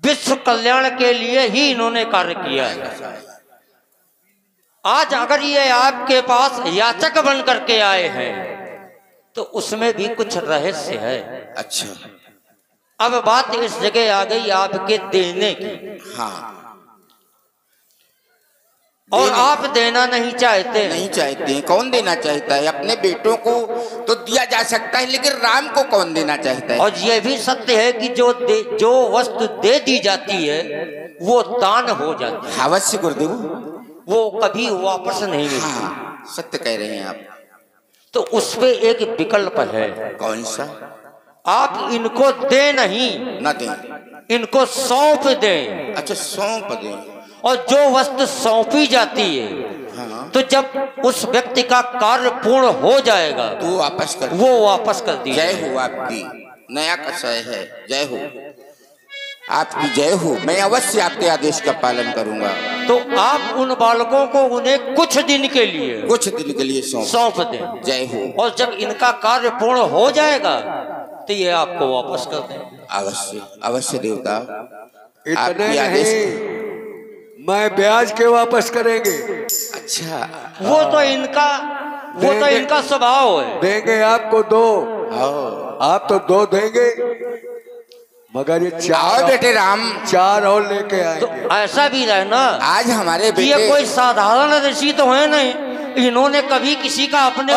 विश्व कल्याण के लिए ही इन्होंने कार्य किया है। आज अगर ये आपके पास याचक बन करके आए हैं तो उसमें भी कुछ रहस्य है। अच्छा, अब बात इस जगह आ गई आपके देने की। हाँ, और आप देना नहीं चाहते। नहीं चाहते हैं। कौन देना चाहता है? अपने बेटों को तो दिया जा सकता है, लेकिन राम को कौन देना चाहता है? और यह भी सत्य है कि जो वस्तु दे दी जाती है वो दान हो जाती है, अवश्य गुरुदेव, वो कभी वापस नहीं मिलती। हाँ, सत्य कह रहे हैं आप। तो उसपे एक विकल्प है। कौन सा? आप इनको दे नहीं, न दें, इनको सौंप दें। अच्छा, सौंप दें। और जो वस्तु सौंपी जाती है, हाँ, तो जब उस व्यक्ति का कार्य पूर्ण हो जाएगा तो वापस कर, वो वापस कर दी। जय हो आपकी, नया कषाय है। जय हो आपकी, जय हो। मैं अवश्य आपके आदेश का पालन करूंगा। तो आप उन बालकों को उन्हें कुछ दिन के लिए सौंप दें। जय हो। और जब इनका कार्य पूर्ण हो जाएगा तो ये आपको वापस कर दें। अवश्य, अवश्य देवता। इतने नहीं, मैं ब्याज के वापस करेंगे। अच्छा, वो तो इनका स्वभाव है। देंगे आपको 2, आप तो 2 देंगे, मगर ये 4 बेटे राम, 4 और लेके आए। तो ऐसा भी रहे ना, आज हमारे बेटे, ये कोई साधारण ऋषि तो है नहीं, इन्होंने कभी किसी का अपने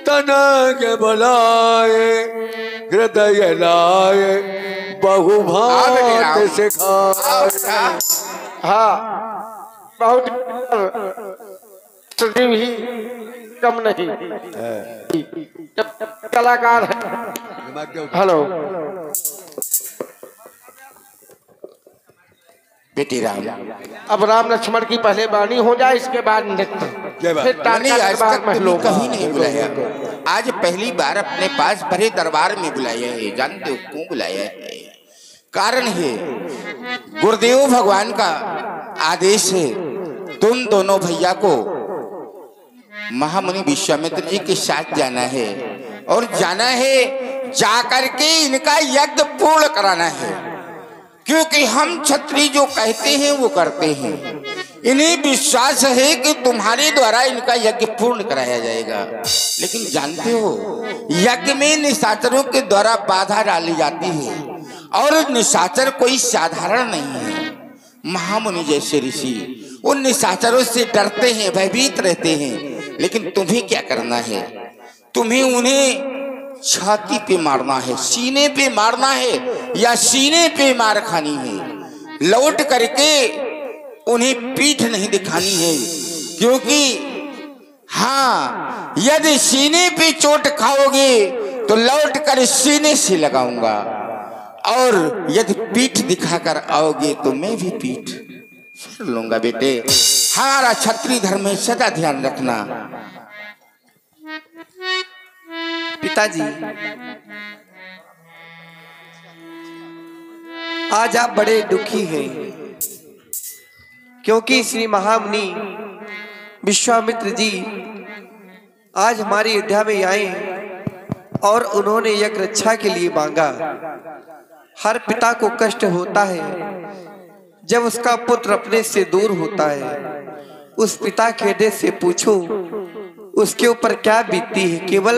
तना के बुलाए, हृदय लाए, बहुभात सिखाए। हाँ, बहुत भी कम नहीं, कलाकार है। हेलो बेटी राम, अब राम लक्ष्मण की पहले वाणी हो जाए, इसके बाद नृत्य, फिर कहीं नहीं बुलाया। आज पहली बार अपने पास बड़े दरबार में बुलाया है। जानते हो क्यों बुलाया है? कारण है गुरुदेव भगवान का आदेश है, तुम दोनों भैया को महामुनि विश्वामित्र जी के साथ जाना है, और जाना है जाकर के इनका यज्ञ पूर्ण कराना है। क्योंकि हम क्षत्रिय जो कहते हैं वो करते हैं। इन्हें विश्वास है कि तुम्हारे द्वारा इनका यज्ञ पूर्ण कराया जाएगा। लेकिन जानते हो, यज्ञ में निशाचरों के द्वारा बाधा डाली जाती है, और निशाचर कोई साधारण नहीं है। महामुनि जैसे ऋषि उन निशाचरों से डरते हैं, भयभीत रहते हैं। लेकिन तुम्हें क्या करना है? तुम्हें उन्हें छाती पे मारना है, सीने पे मारना है, या सीने पे मार खानी है। लौट करके उन्हें पीठ नहीं दिखानी है। क्योंकि हाँ, यदि सीने पे चोट खाओगे तो लौट कर सीने से लगाऊंगा, और यदि पीठ दिखाकर आओगे तो मैं भी पीठ फेर लूंगा। बेटे, हमारा क्षत्रिय धर्म में सदा ध्यान रखना। पिताजी, आज आप बड़े दुखी हैं, क्योंकि श्री महामुनि विश्वामित्र जी आज हमारी अयोध्या में आए और उन्होंने यज्ञ रक्षा के लिए मांगा। हर पिता को कष्ट होता है जब उसका पुत्र अपने से दूर होता है। उस पिता के हृदय से पूछो उसके ऊपर क्या बीतती है, केवल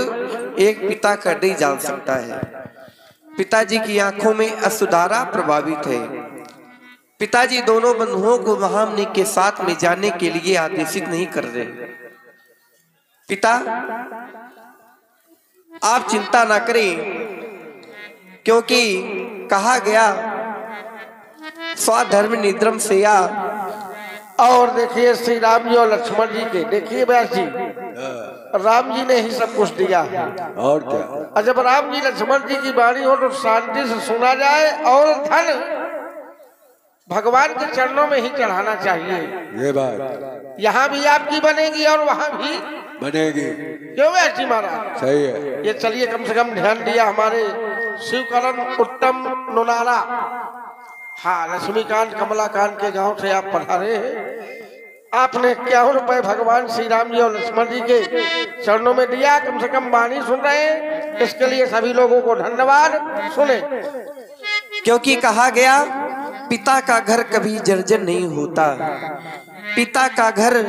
एक पिता कर नहीं जान सकता है। पिताजी की आंखों में अश्रुधारा प्रभावित है। पिताजी दोनों बंधुओं को महामुनि के साथ में जाने के लिए आदेशित नहीं कर रहे। पिता, आप चिंता ना करें, क्योंकि कहा गया स्वधर्म निद्रम सेया। और देखिए श्री राम जी और लक्ष्मण जी के, देखिए व्यास जी, राम जी ने ही सब कुछ दिया है। और क्या? और जब राम जी लक्ष्मण जी की वाणी हो तो शांति से सुना जाए, और धन भगवान के चरणों में ही चढ़ाना चाहिए। ये बात यहाँ भी आपकी बनेगी और वहाँ भी बनेगी। क्यों व्यास जी महाराज? सही है। ये चलिए, कम से कम ध्यान दिया हमारे शिवकरण उत्तम नुनारा, हाँ, लक्ष्मीकांत कमलाकांत के गांव से आप पधारे हैं। आपने 51 रुपए भगवान श्री राम जी और लक्ष्मण जी के चरणों में दिया। कम से कम वाणी सुन रहे हैं, इसके लिए सभी लोगों को धन्यवाद। सुने, क्योंकि कहा गया पिता का घर कभी जर्जर नहीं होता, पिता का घर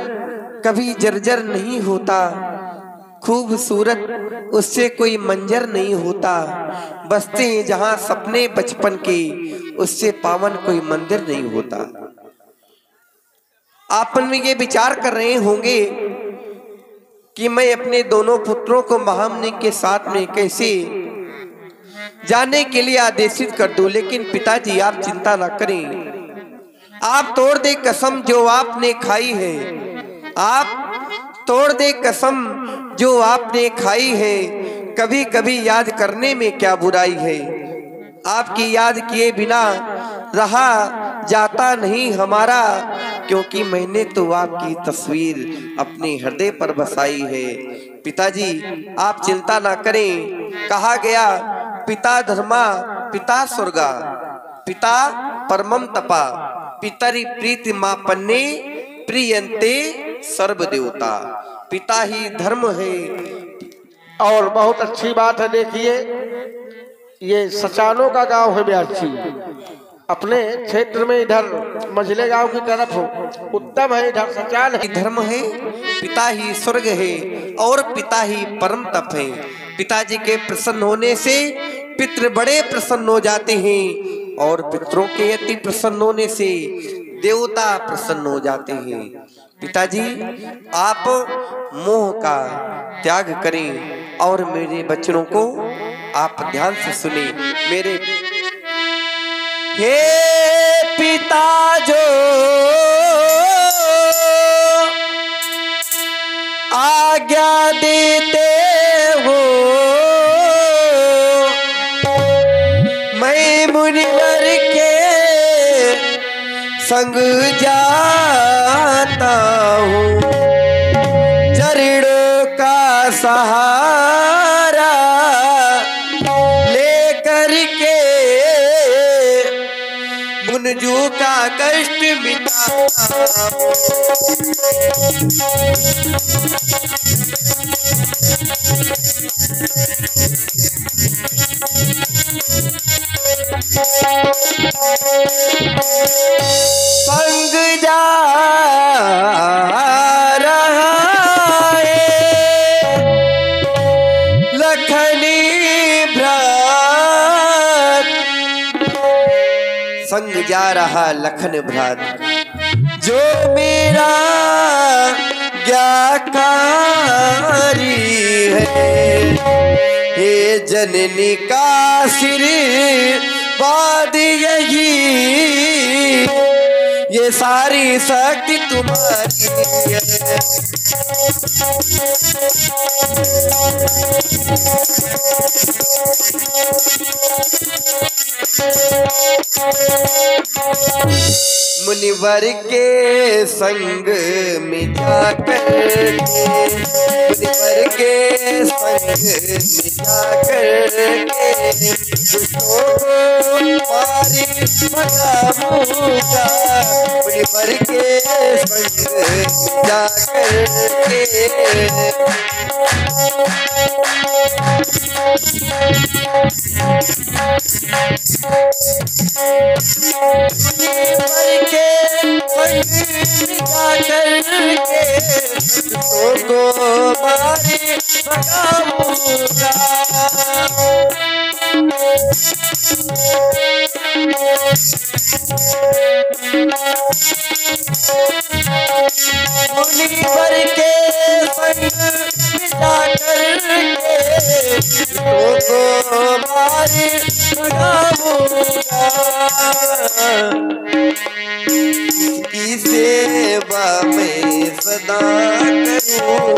कभी जर्जर नहीं होता, खूबसूरत उससे कोई मंजर नहीं होता, बसते हैं जहां सपने बचपन के उससे पावन कोई मंदिर नहीं होता। आप में ये विचार कर रहे होंगे कि मैं अपने दोनों पुत्रों को महामनी के साथ में कैसे जाने के लिए आदेशित कर दूं, लेकिन पिताजी आप चिंता ना करें, आप तोड़ दे कसम जो आपने खाई है, आप तोड़ दे कसम जो आपने खाई है, कभी कभी याद करने में क्या बुराई है, आपकी याद किए बिना रहा जाता नहीं हमारा, क्योंकि मैंने तो आपकी तस्वीर अपने हृदय पर बसाई है। पिताजी आप चिंता ना करें, कहा गया पिता धर्मा पिता स्वर्गा पिता परमम तपा पितरि प्रीति मापन्ने प्रियंते सर्व देवता, पिता ही धर्म है। और बहुत अच्छी बात है, देखिए ये सचानों का गांव है ब्यासी, अपने क्षेत्र में इधर मझले गांव की तरफ उत्तम है, इधर सचान है। धर्म है, पिता ही स्वर्ग है और पिता ही परम तप है। पिताजी के प्रसन्न होने से पितृ बड़े प्रसन्न हो जाते हैं और पितरों के अति प्रसन्न होने से देवता प्रसन्न हो जाते हैं। पिताजी आप मोह का त्याग करें और मेरे बच्चों को आप ध्यान से सुने। मेरे हे पिता जो आज्ञा देते हो, मैं मुनिवर के संग जाता हूँ, चरणों का सहारा लेकर के मुनजू का कष्ट मिटाता हूँ। संग जा रहा है लखनी भ्रात, संग जा रहा लखन भ्रात जो मेरा ज्ञाकारी है। हे जननी का आशीर्वाद यही, ये सारी शक्ति तुम्हारी है। मुनिवर के संग में जाकर, मुनिवर के संग में जाकर के दुष्टों को मारी भगाऊंगा, मुनिवर के संग में जाकर के। मुनिवर के संग जाकर के को मारी भगाऊंगा। मुनिवर के संग जाकर के को मारी भगाऊंगा। की सेवा में सदा करूं,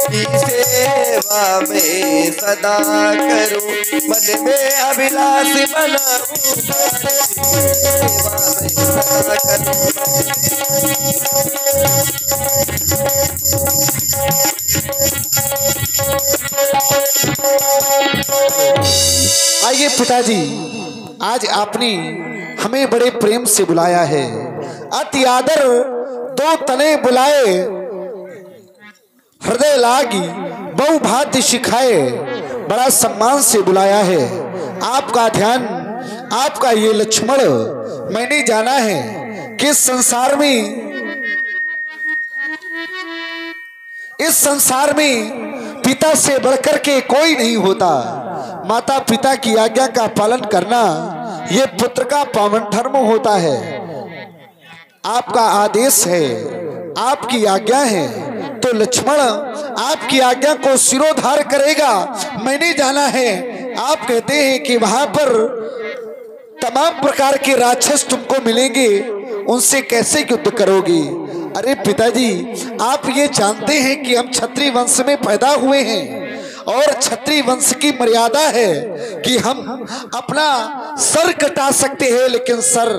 की सेवा में सदा करूं, मन में अभिलाष बनाऊं, सेवा में सदा करूं। आइए पिताजी, आज आपने हमें बड़े प्रेम से बुलाया है, अति आदर दो तने बुलाए, हृदय लागी बहु भांति सिखाए, बड़ा सम्मान से बुलाया है। आपका ध्यान, आपका ये लक्ष्मण मैंने जाना है कि इस संसार में पिता से बढ़कर के कोई नहीं होता। माता पिता की आज्ञा का पालन करना ये पुत्र का पावन धर्म होता है। आपका आदेश है, आपकी आज्ञा है, तो लक्ष्मण आपकी आज्ञा को सिरोधार करेगा मैंने जाना है। आप कहते हैं कि वहां पर तमाम प्रकार के राक्षस तुमको मिलेंगे, उनसे कैसे युद्ध करोगे? अरे पिताजी, आप ये जानते हैं कि हम क्षत्रिय वंश में पैदा हुए हैं और क्षत्रिय वंश की मर्यादा है कि हम अपना सर कटा सकते हैं लेकिन सर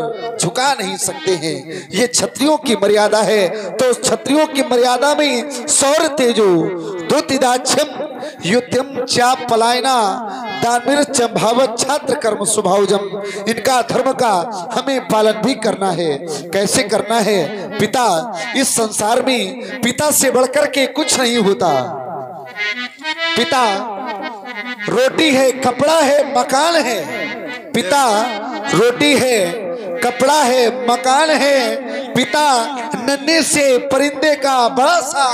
झुका नहीं सकते हैं। ये क्षत्रियों की मर्यादा है। तो क्षत्रियों की मर्यादा में सौर तेजो द्युतिदाक्षम युद्धम चा पलायना दानवीर चंभावत छात्र कर्म स्वभावजम। इनका धर्म का हमें पालन भी करना है। कैसे करना है? पिता, इस संसार में पिता से बढ़कर के कुछ नहीं होता। पिता रोटी है, कपड़ा है, मकान है। पिता रोटी है, कपड़ा है, मकान है। पिता नन्हे से परिंदे का बड़ा सा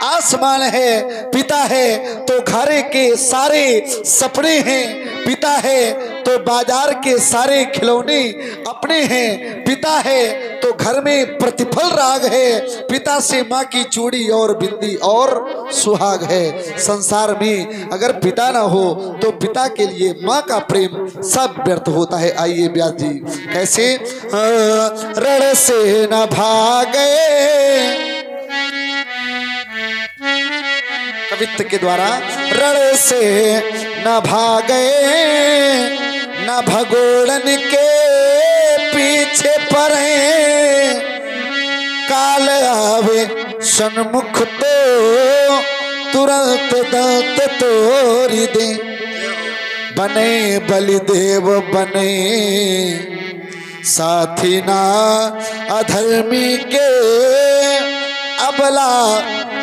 आसमान है। पिता है तो घरे के सारे सपने हैं। पिता है तो बाजार के सारे खिलौने अपने हैं। पिता है तो घर में प्रतिफल राग है। पिता से माँ की चूड़ी और बिंदी और सुहाग है। संसार में अगर पिता ना हो तो पिता के लिए माँ का प्रेम सब व्यर्थ होता है। आइए व्यास जी कैसे रण से न भागे, कवित्व के द्वारा रण से न भागे, न भगोड़न के पीछे पड़े। काल आवे सन्मुख तो तुरंत दांत तोड़ दे। बने बलिदेव बने साथी ना अधर्मी के, अबला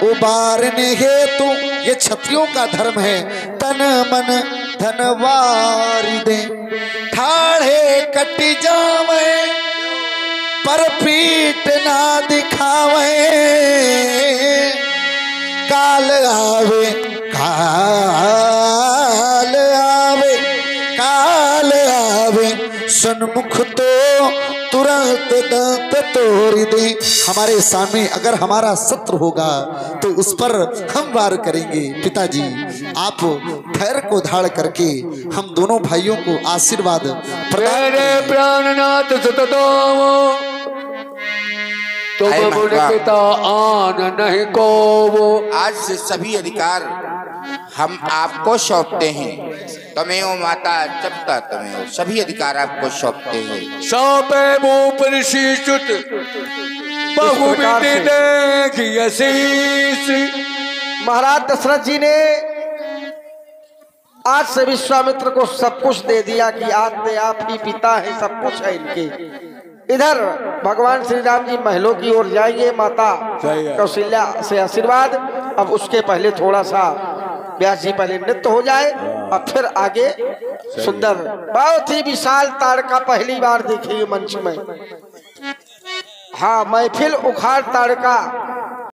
उबारने हेतु। ये क्षत्रियों का धर्म है। तन मन धनवार दे, ठाड़े कटी जावे पर पीठ ना दिखावे। काल आवे काल आवे काल आवे सन्मुख तो तुरंत दांत तोड़ दे। हमारे सामने अगर हमारा शत्रु होगा तो उस पर हम वार करेंगे। पिताजी, आप धैर्य को धारण करके हम दोनों भाइयों को आशीर्वाद प्रदान। प्राणनाथ सततोमो तो पिता आन नहीं को वो। आज से सभी अधिकार हम आपको सौंपते हैं। तमेव माता जपता तमेव, सभी अधिकार आपको सौंपते हैं। सौंपे मुँह शीशुत बहुविधि देखी आशीष। महाराज दशरथ जी ने आज से विश्वामित्र को सब कुछ दे दिया कि आप ही पिता है, सब कुछ है इनके। इधर भगवान श्री राम जी महलों की ओर जाएंगे। माता कौशल्या से आशीर्वाद। अब उसके पहले थोड़ा सा व्यास जी पहले नृत्य हो जाए और फिर आगे सुंदर बहुत ही विशाल ताड़का पहली बार देखेंगे मंच में। हाँ, महफिल उखाड़ ताड़का